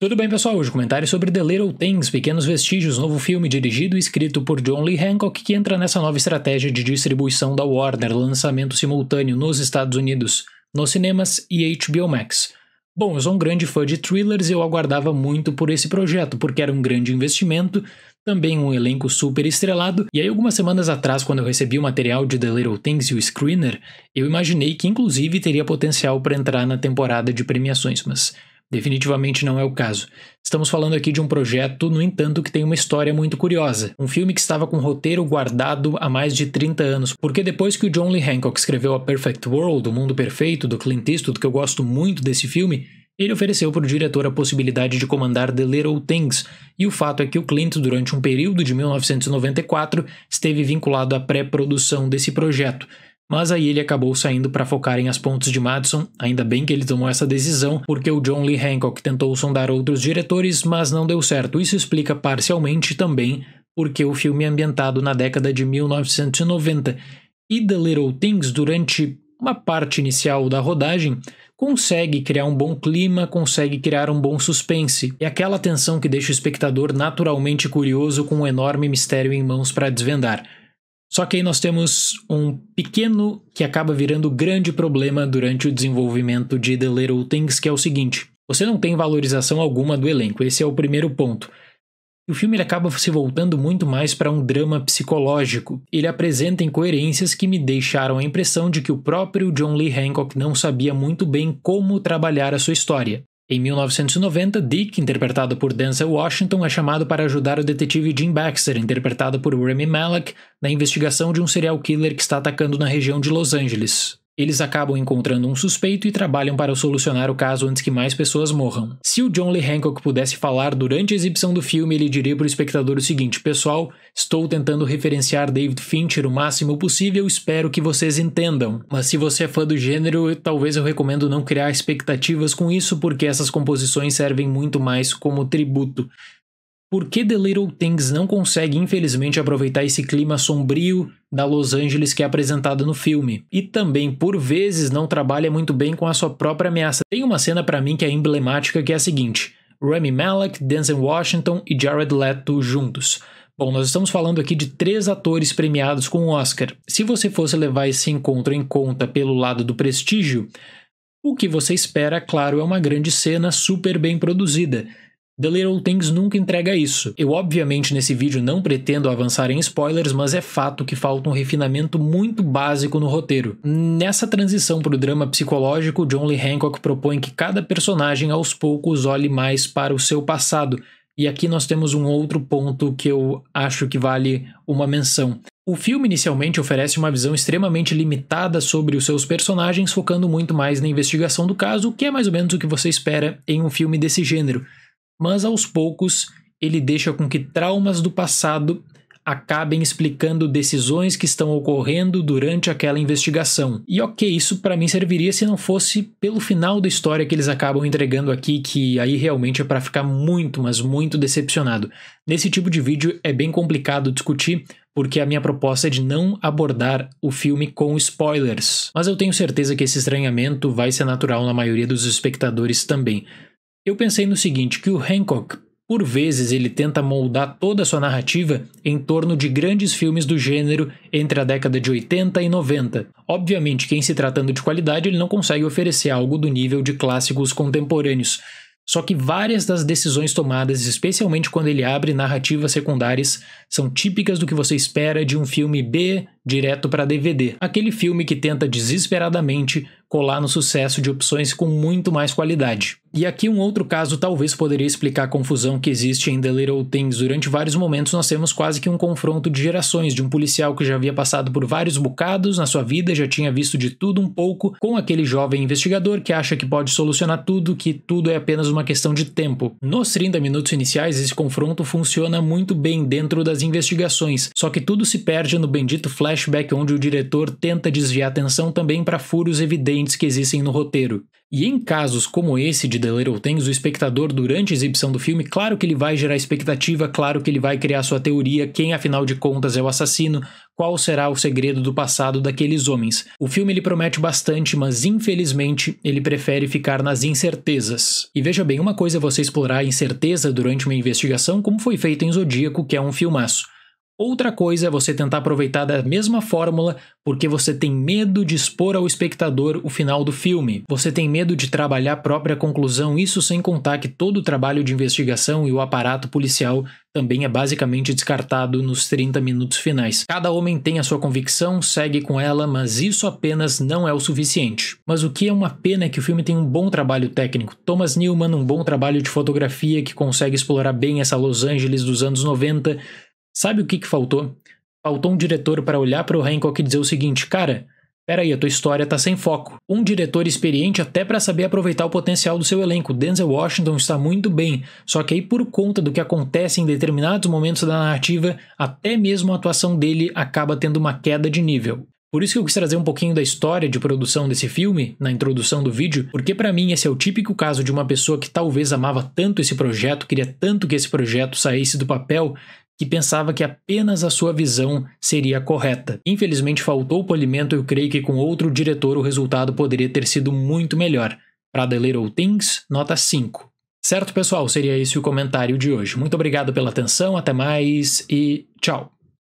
Tudo bem, pessoal? Hoje comentário sobre The Little Things, Pequenos Vestígios, novo filme dirigido e escrito por John Lee Hancock, que entra nessa nova estratégia de distribuição da Warner, lançamento simultâneo nos Estados Unidos, nos cinemas e HBO Max. Bom, eu sou um grande fã de thrillers e eu aguardava muito por esse projeto, porque era um grande investimento, também um elenco super estrelado, e aí algumas semanas atrás, quando eu recebi o material de The Little Things e o screener, eu imaginei que inclusive teria potencial para entrar na temporada de premiações, mas definitivamente não é o caso. Estamos falando aqui de um projeto, no entanto, que tem uma história muito curiosa. Um filme que estava com roteiro guardado há mais de 30 anos, porque depois que o John Lee Hancock escreveu A Perfect World, O Mundo Perfeito, do Clint Eastwood, que eu gosto muito desse filme, ele ofereceu para o diretor a possibilidade de comandar The Little Things, e o fato é que o Clint, durante um período de 1994, esteve vinculado à pré-produção desse projeto. Mas aí ele acabou saindo para focar em As Pontes de Madison, ainda bem que ele tomou essa decisão, porque o John Lee Hancock tentou sondar outros diretores, mas não deu certo. Isso explica parcialmente também porque o filme é ambientado na década de 1990. E The Little Things, durante uma parte inicial da rodagem, consegue criar um bom clima, consegue criar um bom suspense. É aquela tensão que deixa o espectador naturalmente curioso com um enorme mistério em mãos para desvendar. Só que aí nós temos um pequeno que acaba virando grande problema durante o desenvolvimento de The Little Things, que é o seguinte: você não tem valorização alguma do elenco, esse é o primeiro ponto. E o filme ele acaba se voltando muito mais para um drama psicológico. Ele apresenta incoerências que me deixaram a impressão de que o próprio John Lee Hancock não sabia muito bem como trabalhar a sua história. Em 1990, Dick, interpretado por Denzel Washington, é chamado para ajudar o detetive Jim Baxter, interpretado por Rami Malek, na investigação de um serial killer que está atacando na região de Los Angeles. Eles acabam encontrando um suspeito e trabalham para solucionar o caso antes que mais pessoas morram. Se o John Lee Hancock pudesse falar durante a exibição do filme, ele diria para o espectador o seguinte: pessoal, estou tentando referenciar David Fincher o máximo possível, espero que vocês entendam. Mas se você é fã do gênero, talvez eu recomendo não criar expectativas com isso, porque essas composições servem muito mais como tributo. Por que The Little Things não consegue, infelizmente, aproveitar esse clima sombrio da Los Angeles que é apresentado no filme? E também, por vezes, não trabalha muito bem com a sua própria ameaça. Tem uma cena pra mim que é emblemática, que é a seguinte: Rami Malek, Denzel Washington e Jared Leto juntos. Bom, nós estamos falando aqui de 3 atores premiados com o Oscar. Se você fosse levar esse encontro em conta pelo lado do prestígio, o que você espera, claro, é uma grande cena super bem produzida. The Little Things nunca entrega isso. Eu obviamente nesse vídeo não pretendo avançar em spoilers, mas é fato que falta um refinamento muito básico no roteiro. Nessa transição para o drama psicológico, John Lee Hancock propõe que cada personagem aos poucos olhe mais para o seu passado. E aqui nós temos um outro ponto que eu acho que vale uma menção. O filme inicialmente oferece uma visão extremamente limitada sobre os seus personagens, focando muito mais na investigação do caso, o que é mais ou menos o que você espera em um filme desse gênero. Mas aos poucos ele deixa com que traumas do passado acabem explicando decisões que estão ocorrendo durante aquela investigação. E ok, isso para mim serviria se não fosse pelo final da história que eles acabam entregando aqui, que aí realmente é para ficar muito, mas muito decepcionado. Nesse tipo de vídeo é bem complicado discutir, porque a minha proposta é de não abordar o filme com spoilers. Mas eu tenho certeza que esse estranhamento vai ser natural na maioria dos espectadores também. Eu pensei no seguinte, que o Hancock, por vezes, ele tenta moldar toda a sua narrativa em torno de grandes filmes do gênero entre a década de 80 e 90. Obviamente que em se tratando de qualidade ele não consegue oferecer algo do nível de clássicos contemporâneos. Só que várias das decisões tomadas, especialmente quando ele abre narrativas secundárias, são típicas do que você espera de um filme B direto para DVD. Aquele filme que tenta desesperadamente colar no sucesso de opções com muito mais qualidade. E aqui um outro caso talvez poderia explicar a confusão que existe em The Little Things. Durante vários momentos nós temos quase que um confronto de gerações, de um policial que já havia passado por vários bocados na sua vida, já tinha visto de tudo um pouco, com aquele jovem investigador que acha que pode solucionar tudo, que tudo é apenas uma questão de tempo. Nos 30 minutos iniciais esse confronto funciona muito bem dentro das investigações, só que tudo se perde no bendito flashback onde o diretor tenta desviar a atenção também para furos evidentes que existem no roteiro. E em casos como esse de The Little Things, o espectador durante a exibição do filme, claro que ele vai gerar expectativa, claro que ele vai criar sua teoria, quem afinal de contas é o assassino, qual será o segredo do passado daqueles homens. O filme ele promete bastante, mas infelizmente ele prefere ficar nas incertezas. E veja bem, uma coisa é você explorar a incerteza durante uma investigação, como foi feito em Zodíaco, que é um filmaço. Outra coisa é você tentar aproveitar da mesma fórmula porque você tem medo de expor ao espectador o final do filme. Você tem medo de trabalhar a própria conclusão, isso sem contar que todo o trabalho de investigação e o aparato policial também é basicamente descartado nos 30 minutos finais. Cada homem tem a sua convicção, segue com ela, mas isso apenas não é o suficiente. Mas o que é uma pena é que o filme tem um bom trabalho técnico. Thomas Newman, um bom trabalho de fotografia que consegue explorar bem essa Los Angeles dos anos 90. Sabe o que faltou? Faltou um diretor para olhar para o Hancock e dizer o seguinte: cara, peraí, a tua história tá sem foco. Um diretor experiente até para saber aproveitar o potencial do seu elenco. Denzel Washington está muito bem, só que aí por conta do que acontece em determinados momentos da narrativa, até mesmo a atuação dele acaba tendo uma queda de nível. Por isso que eu quis trazer um pouquinho da história de produção desse filme, na introdução do vídeo, porque pra mim esse é o típico caso de uma pessoa que talvez amava tanto esse projeto, queria tanto que esse projeto saísse do papel, que pensava que apenas a sua visão seria correta. Infelizmente faltou o polimento e eu creio que com outro diretor o resultado poderia ter sido muito melhor. Para The Little Things, nota 5. Certo, pessoal? Seria esse o comentário de hoje. Muito obrigado pela atenção, até mais e tchau!